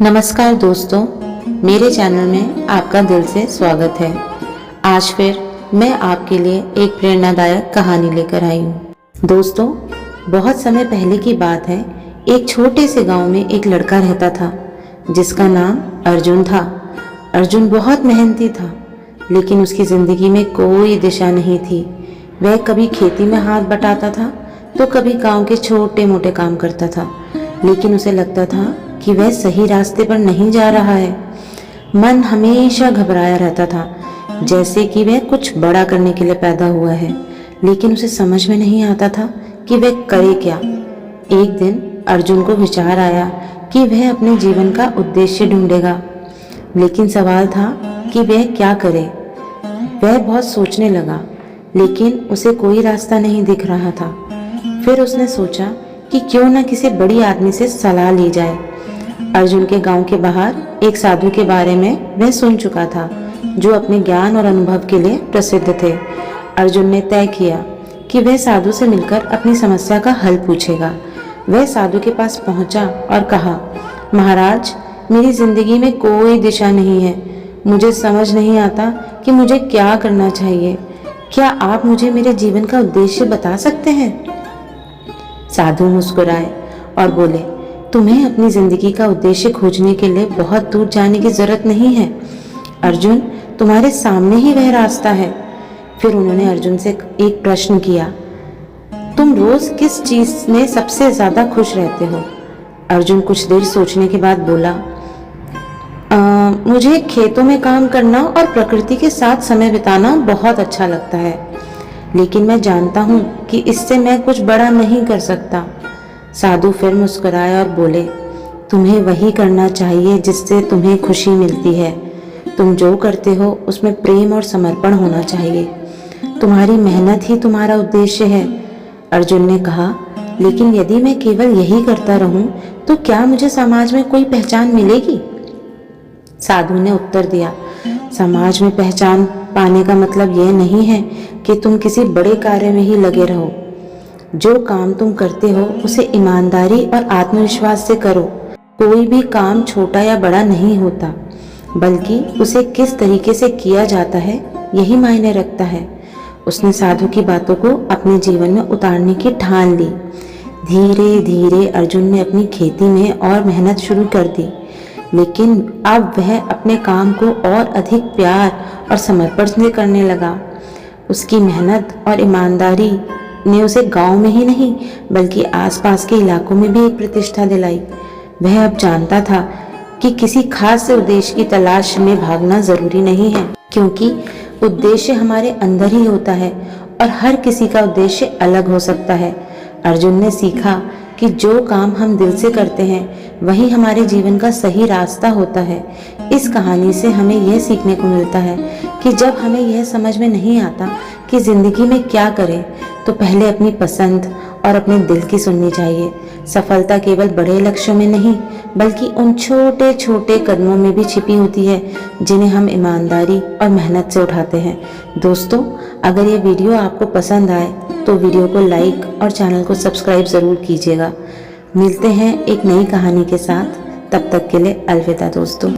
नमस्कार दोस्तों, मेरे चैनल में आपका दिल से स्वागत है। आज फिर मैं आपके लिए एक प्रेरणादायक कहानी लेकर आई हूँ। दोस्तों, बहुत समय पहले की बात है। एक छोटे से गांव में एक लड़का रहता था जिसका नाम अर्जुन था। अर्जुन बहुत मेहनती था, लेकिन उसकी जिंदगी में कोई दिशा नहीं थी। वह कभी खेती में हाथ बटाता था तो कभी गांव के छोटे मोटे काम करता था, लेकिन उसे लगता था कि वह सही रास्ते पर नहीं जा रहा है। मन हमेशा घबराया रहता था, जैसे कि वह कुछ बड़ा करने के लिए पैदा हुआ है, लेकिन उसे समझ में नहीं आता था कि वह करे क्या। एक दिन अर्जुन को विचार आया कि वह अपने जीवन का उद्देश्य ढूंढेगा, लेकिन सवाल था कि वह क्या करे। वह बहुत सोचने लगा, लेकिन उसे कोई रास्ता नहीं दिख रहा था। फिर उसने सोचा कि क्यों न किसी बड़ी आदमी से सलाह ली जाए। अर्जुन के गांव के बाहर एक साधु के बारे में वह सुन चुका था, जो अपने ज्ञान और अनुभव के लिए प्रसिद्ध थे। अर्जुन ने तय किया कि वह साधु से मिलकर अपनी समस्या का हल पूछेगा। वह साधु के पास पहुंचा और कहा, महाराज, मेरी जिंदगी में कोई दिशा नहीं है। मुझे समझ नहीं आता कि मुझे क्या करना चाहिए। क्या आप मुझे मेरे जीवन का उद्देश्य बता सकते हैं? साधु मुस्कुराए और बोले, तुम्हें अपनी जिंदगी का उद्देश्य खोजने के लिए बहुत दूर जाने की जरूरत नहीं है अर्जुन, तुम्हारे सामने ही वह रास्ता है। फिर उन्होंने अर्जुन से एक प्रश्न किया, तुम रोज किस चीज में सबसे ज्यादा खुश रहते हो? अर्जुन कुछ देर सोचने के बाद बोला, मुझे खेतों में काम करना और प्रकृति के साथ समय बिताना बहुत अच्छा लगता है, लेकिन मैं जानता हूँ कि इससे मैं कुछ बड़ा नहीं कर सकता। साधु फिर मुस्कुराए और बोले, तुम्हें वही करना चाहिए जिससे तुम्हें खुशी मिलती है। तुम जो करते हो उसमें प्रेम और समर्पण होना चाहिए। तुम्हारी मेहनत ही तुम्हारा उद्देश्य है। अर्जुन ने कहा, लेकिन यदि मैं केवल यही करता रहूं तो क्या मुझे समाज में कोई पहचान मिलेगी? साधु ने उत्तर दिया, समाज में पहचान पाने का मतलब यह नहीं है कि तुम किसी बड़े कार्य में ही लगे रहो। जो काम तुम करते हो उसे ईमानदारी और आत्मविश्वास से करो। कोई भी काम छोटा या बड़ा नहीं होता, बल्कि उसे किस तरीके से किया जाता है यही मायने रखता है। उसने साधु की बातों को अपने जीवन में उतारने की ठान ली। धीरे धीरे अर्जुन ने अपनी खेती में और मेहनत शुरू कर दी, लेकिन अब वह अपने काम को और अधिक प्यार और समर्पण से करने लगा। उसकी मेहनत और ईमानदारी ने उसे गांव में ही नहीं बल्कि आसपास के इलाकों में भी एक प्रतिष्ठा दिलाई। वह अब जानता था कि किसी खास उद्देश्य की तलाश में भागना जरूरी नहीं है, क्योंकि उद्देश्य हमारे अंदर ही होता है और हर किसी का उद्देश्य अलग हो सकता है। अर्जुन ने सीखा कि जो काम हम दिल से करते हैं वही हमारे जीवन का सही रास्ता होता है। इस कहानी से हमें यह सीखने को मिलता है कि जब हमें यह समझ में नहीं आता कि जिंदगी में क्या करें, तो पहले अपनी पसंद और अपने दिल की सुननी चाहिए। सफलता केवल बड़े लक्ष्यों में नहीं बल्कि उन छोटे छोटे कदमों में भी छिपी होती है जिन्हें हम ईमानदारी और मेहनत से उठाते हैं। दोस्तों, अगर ये वीडियो आपको पसंद आए तो वीडियो को लाइक और चैनल को सब्सक्राइब ज़रूर कीजिएगा। मिलते हैं एक नई कहानी के साथ, तब तक के लिए अलविदा दोस्तों।